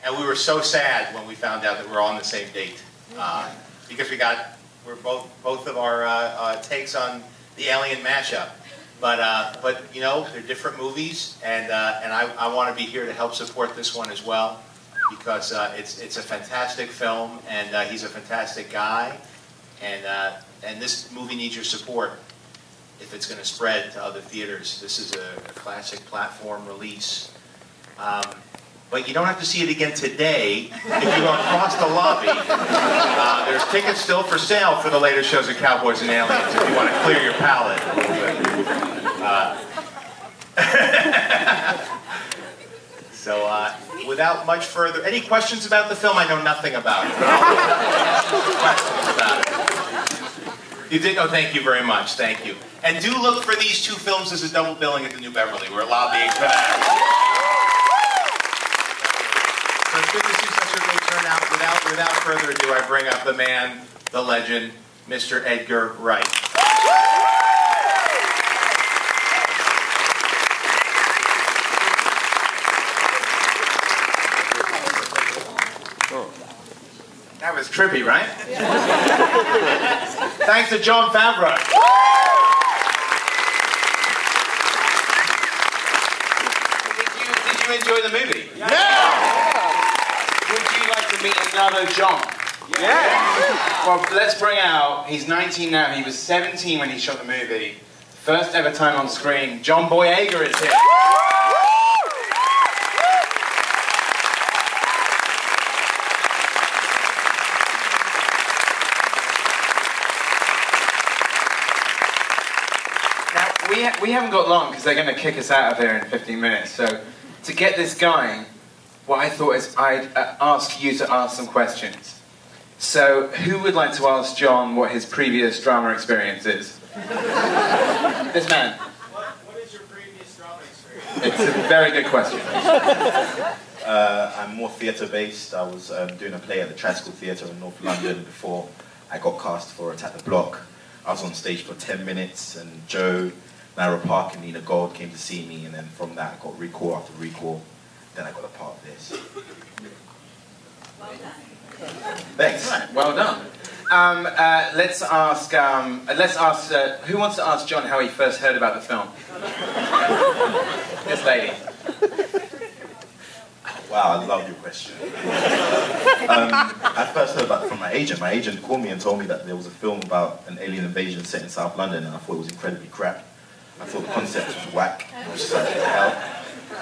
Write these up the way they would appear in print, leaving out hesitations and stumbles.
And we were so sad when we found out that we were on the same date, because we're both of our takes on the Alien mashup. But you know, they're different movies, and I want to be here to help support this one as well, because it's a fantastic film, and he's a fantastic guy, and this movie needs your support if it's going to spread to other theaters. This is a classic platform release. But you don't have to see it again today if you go across the lobby. There's tickets still for sale for the later shows of Cowboys and Aliens if you want to clear your palate a little bit. So without much further, any questions about the film? I know nothing about it, but I'll questions about it. You did? Oh, thank you very much. Thank you. And do look for these two films as a double billing at the New Beverly. We're lobbying for that. So it's good to see such a great turnout. Without further ado, I bring up the man, the legend, Mr. Edgar Wright. That was trippy, right? Thanks to Jon Favreau. Did you enjoy the movie? Yeah! Would you like to meet another John? Yeah! Well, let's bring out, he's 19 now, he was 17 when he shot the movie. First ever time on screen, John Boyega is here. We haven't got long because they're going to kick us out of here in 15 minutes. So to get this going, what I thought is I'd ask you to ask some questions. So who would like to ask John what his previous drama experience is? This man. What is your previous drama experience? It's a very good question. I'm more theatre-based. I was doing a play at the Tricycle Theatre in North London before I got cast for Attack the Block. I was on stage for 10 minutes, and Joe, Naira Park, and Nina Gold came to see me, and then from that I got recall after recall. Then I got a part of this. Well done. Thanks. Right, well done. Let's ask. Who wants to ask John how he first heard about the film? This lady. Wow, I love your question. I first heard about it from my agent. My agent called me and told me that there was a film about an alien invasion set in South London, and I thought it was incredibly crap. I thought the concept was whack. I was just like, what the hell?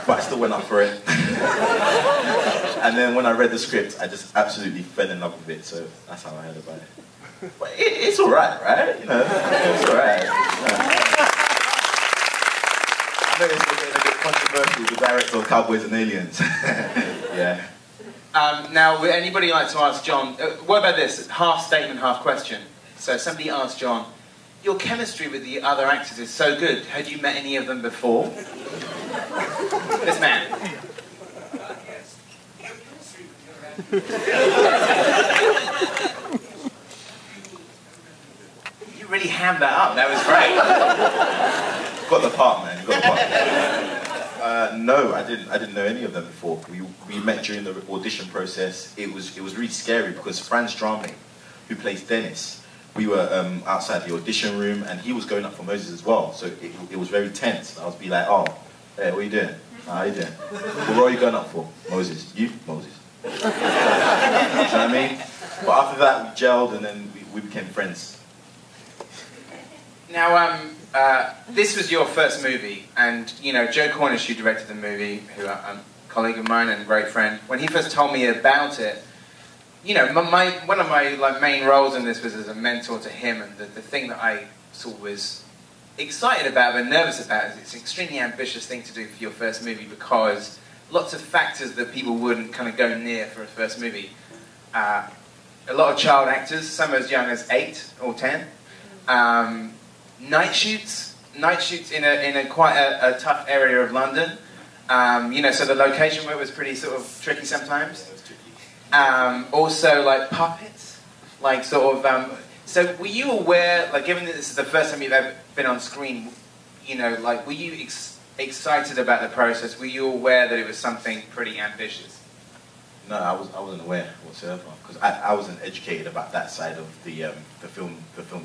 But I still went up for it. And then when I read the script, I just absolutely fell in love with it, so that's how I heard about it. But it's alright, right? You know, it's alright. I know it's getting a bit controversial, the director of Cowboys and Aliens. Yeah. Now, would anybody like to ask John, what about this, half statement, half question? So somebody asked John, your chemistry with the other actors is so good, had you met any of them before? This man. You really hammed that up, that was great. Got the part, man, you got the part. No, I didn't know any of them before. We met during the audition process. It was really scary because Franz Dramling, who plays Dennis, we were outside the audition room, and he was going up for Moses as well. So it was very tense. I was be like, oh, hey, what are you doing? How you doing? What role are you going up for? Moses. You? Moses. Do you know what I mean? But after that, we gelled, and then we became friends. Now, this was your first movie, and you know Joe Cornish, who directed the movie, who I'm a colleague of mine and a great friend. When he first told me about it, you know, one of my main roles in this was as a mentor to him, and the thing that I sort of was excited about but nervous about is it's an extremely ambitious thing to do for your first movie because lots of factors that people wouldn't kind of go near for a first movie. A lot of child actors, some as young as 8 or 10. Night shoots in a quite a tough area of London. You know, so the location work was pretty sort of tricky sometimes. Also, like puppets, like sort of. So, were you aware, like, given that this is the first time you've ever been on screen, you know, like, were you excited about the process? Were you aware that it was something pretty ambitious? No, I wasn't aware whatsoever because I wasn't educated about that side of the film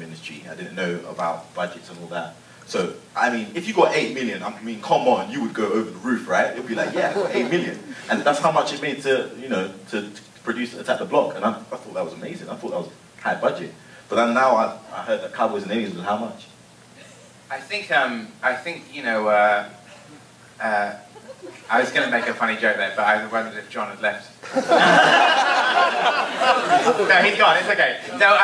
industry. I didn't know about budgets and all that. So I mean, if you got 8 million, I mean, come on, you would go over the roof, right? It'd be like, yeah, I got 8 million, and that's how much it made to to produce Attack the Block, and I thought that was amazing. I thought that was high budget. But then now I heard that Cowboys and Aliens was how much? I think I was going to make a funny joke there, but I wondered if John had left. No, he's gone. It's okay. No,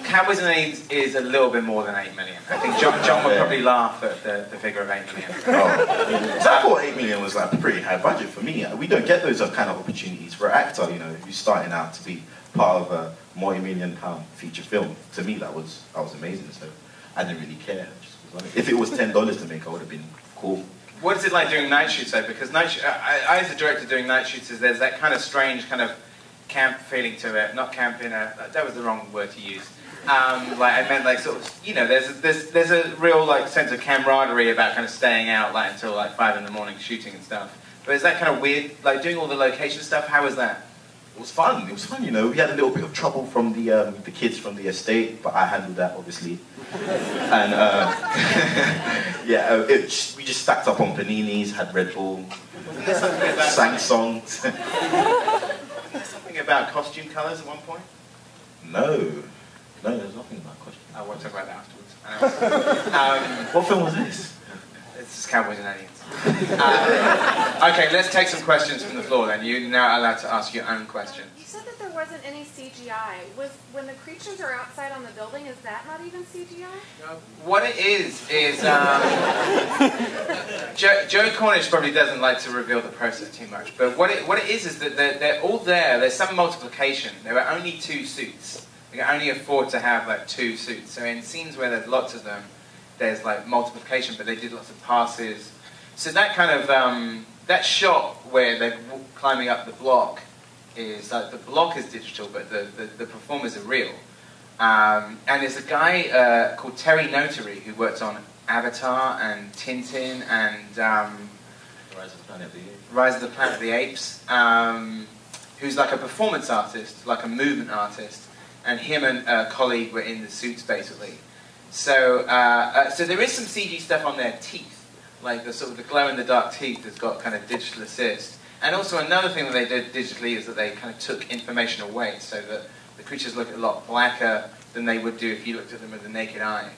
Cowboys and Aliens is a little bit more than 8 million. I think John would probably laugh at the figure of 8 million. Oh. So I thought 8 million was like a pretty high budget for me. We don't get those kind of opportunities for an actor. You know, who's starting out to be part of a multi-million-pound feature film. To me, that was amazing. So I didn't really care. If it was $10 to make, I would have been cool. What is it like doing night shoots though? Because I as a director doing night shoots, there's that kind of strange kind of camp feeling to it. Not camp in a, that was the wrong word to use. Like I meant like sort of, you know, there's a real like sense of camaraderie about kind of staying out like until like 5 in the morning shooting and stuff. But is that kind of weird, like doing all the location stuff? How was that? It was fun. It was fun, you know. We had a little bit of trouble from the kids from the estate, but I handled that obviously. And yeah, we just stacked up on paninis, had Red Bull, sang songs. There's something about costume colours at one point? No, there's nothing about costume. I won't talk about that afterwards. What film was this? This is Cowboys and Aliens. Okay, let's take some questions from the floor then. You're now allowed to ask your own questions. You said that there wasn't any CGI. When the creatures are outside on the building, is that not even CGI? What it is Joe Cornish probably doesn't like to reveal the process too much, but what it is that they're all there. There's some multiplication. There are only 2 suits. They can only afford to have like 2 suits. So in scenes where there's lots of them, there's like multiplication, but they did lots of passes. So that kind of, that shot where they're climbing up the block is, like the block is digital, but the performers are real. And there's a guy called Terry Notary who worked on Avatar and Tintin and Rise of the Planet of the Apes. Rise of the Planet of the Apes, who's like a performance artist, like a movement artist, and him and a colleague were in the suits basically. So, so there is some CG stuff on their teeth, like the sort of the glow-in-the-dark teeth has got kind of digital assist. And also another thing that they did digitally is that they kind of took information away, so that the creatures look a lot blacker than they would do if you looked at them with the naked eye.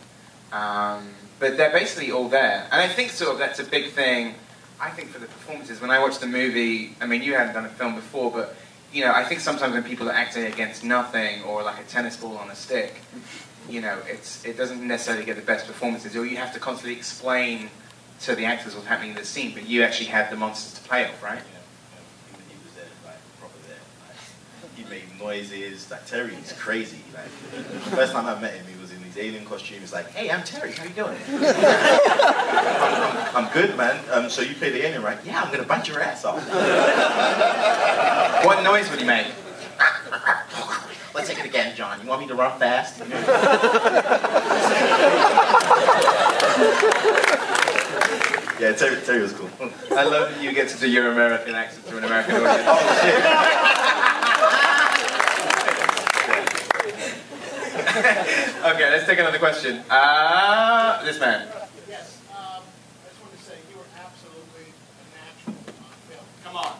But they're basically all there. And I think sort of that's a big thing, I think, for the performances. When I watched the movie, I mean, you hadn't done a film before, but you know, I think sometimes when people are acting against nothing, or like a tennis ball on a stick, you know, it doesn't necessarily get the best performances, or you have to constantly explain to the actors what's happening in the scene, but you actually had the monsters to play off, right? Yeah. He was there, like, proper there. Like, he made noises, like, Terry's crazy. Like, the first time I met him, he was in his alien costume. He's like, hey, I'm Terry, how you doing? I'm good, man. So you play the alien, right? Yeah, I'm gonna bite your ass off. What noise would he make? Let's take it again, John. You want me to run fast? Yeah, Terry was cool. I love that you get to do your American accent to an American audience. Oh, shit. Okay, let's take another question. This man. Yes, I just wanted to say you were absolutely a natural on film. Come on.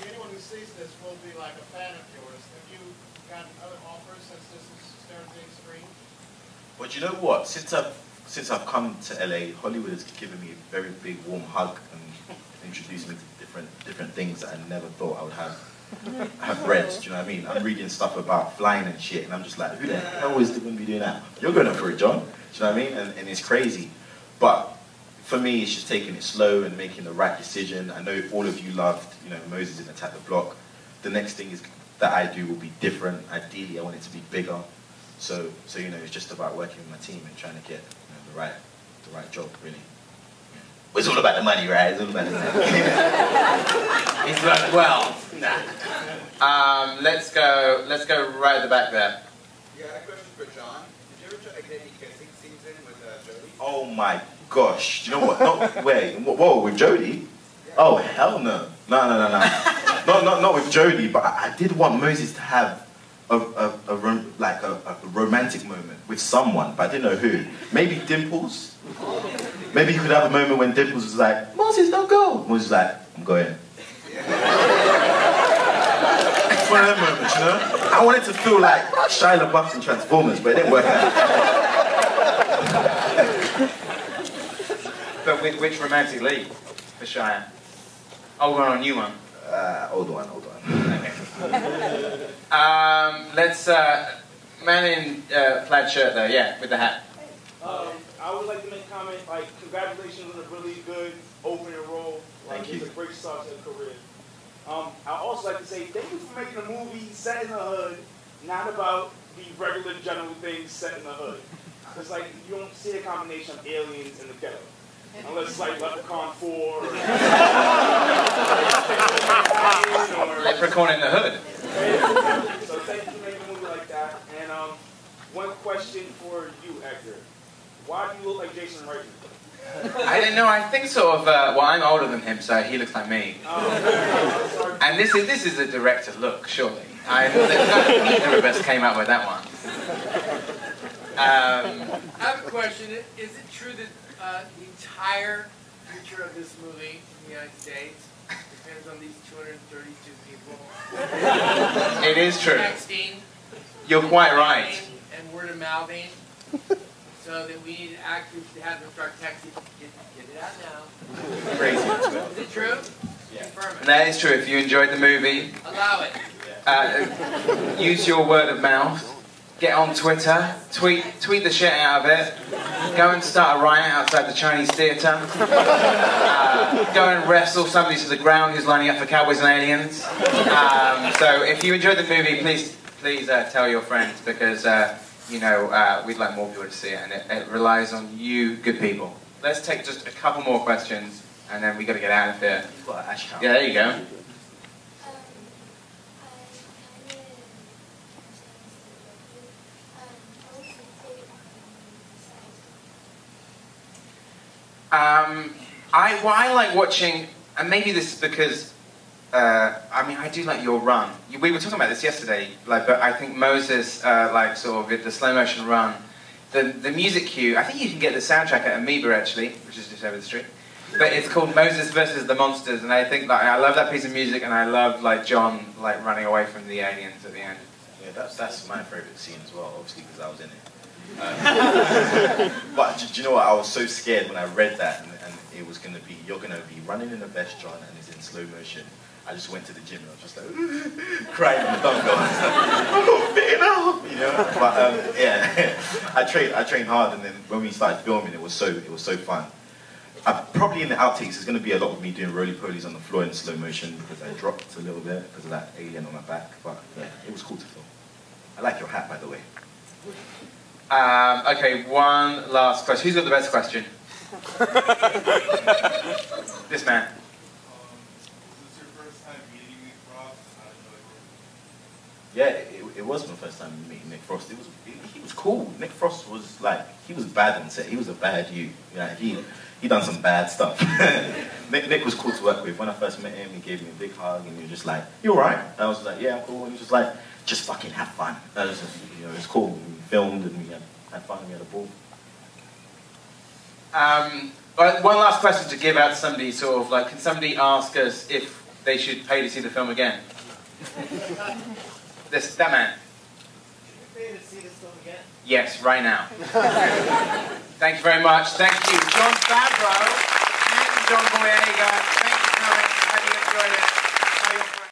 Anyone who sees this will be like a fan of yours. Have you gotten other offers since this is started being screened? But you know what? Since I've come to LA, Hollywood has given me a very big warm hug and introduced me to different things that I never thought I would have read. Do you know what I mean? I'm reading stuff about flying and shit, and I'm just like, who the hell is going to be doing that? You're going up for it, John. Do you know what I mean? And it's crazy. But for me, it's just taking it slow and making the right decision. I know all of you loved, you know, Moses in Attack the Block. The next thing is that I do will be different. Ideally, I want it to be bigger. So you know, it's just about working with my team and trying to get, you know, the right job, really. But it's all about the money, right? It's all about the money. He's like, well, nah. Let's go right at the back there. Yeah, I have a question for John. Did you ever try to get any kissing scenes in with Jodie? Oh my gosh. Do you know what? Not, wait, whoa, with Jodie? Oh, hell no. No. Not with Jodie, but I did want Moses to have a romantic moment with someone, but I didn't know who. Maybe Dimples. Maybe you could have a moment when Dimples was like, Moses, don't go. Moses was like, I'm going. It's one of them moments, you know? I wanted to feel like Shia LaBeouf in Transformers, but it didn't work out. But which romantic lead for Shia? Old one or new one? Old one. Okay. Let's, man in plaid shirt though, yeah, with the hat. I would like to make a comment, like, congratulations on a really good opening role. Thank you. It's a great start to the career. I also like to say thank you for making a movie set in the hood, not about the regular general things set in the hood. It's like, you don't see a combination of aliens in the ghetto. Unless it's like Leprechaun 4 or... Leprechaun in the hood. So thank you for making a movie like that. And one question for you, Edgar. Why do you look like Jason Reitman? I don't know, I think sort of, well, I'm older than him, so he looks like me. And this is a director look, surely. Neither of us came up with that one. I have a question. Is it true that the entire future of this movie in the United States depends on these 232 people? It is true. Texting. You're quite right. And word of mouthing. So that we need actors to have them start texting. Get it out now. Crazy. Is it true? Yeah. Confirm it. That is true. If you enjoyed the movie, Allow it. use your word of mouth. Get on Twitter, tweet the shit out of it. Go and start a riot outside the Chinese theatre. Go and wrestle somebody to the ground who's lining up for Cowboys and Aliens. So if you enjoyed the movie, please tell your friends, because you know, we'd like more people to see it, and it relies on you, good people. Let's take just a couple more questions, and then we got to get out of here. Yeah, there you go. I like watching, and maybe this is because, I mean, I do like your run. We were talking about this yesterday, like, but I think Moses, like, sort of the slow motion run, the music cue. I think you can get the soundtrack at Amoeba actually, which is just over the street. But it's called Moses versus the Monsters, and I think like I love that piece of music, and I love like John like running away from the aliens at the end. Yeah, that's my favourite scene as well, obviously because I was in it. But do you know what? I was so scared when I read that, and it was gonna be, you're gonna be running in a vest, John, and it's in slow motion. I just went to the gym and I was just like crying on the dumbbell. I'm not fit enough, you know. But yeah, I trained hard, and then when we started filming, it was so fun. Probably in the outtakes, there's going to be a lot of me doing roly-polies on the floor in slow motion because I dropped a little bit because of that alien on my back. But yeah, it was cool to film. I like your hat, by the way. Okay, one last question. Who's got the best question? This man. Yeah, it was my first time meeting Nick Frost. He was cool. Nick Frost was like, he was bad on set. He was a bad you. Yeah, he done some bad stuff. Nick was cool to work with. When I first met him, he gave me a big hug, and he was just like, "You alright?" I was like, "Yeah, I'm cool." And he was just like, "Just fucking have fun." It was just, you know, it was cool. We filmed and we had fun and we had a ball. One last question to give out to somebody, sort of like, can somebody ask us if they should pay to see the film again? That man. Pay to see this film again? Yes, right now. Thank you very much. Thank you, Jon Favreau and John Boyega. Thank you for coming. I hope you enjoyed it. Tell your friends.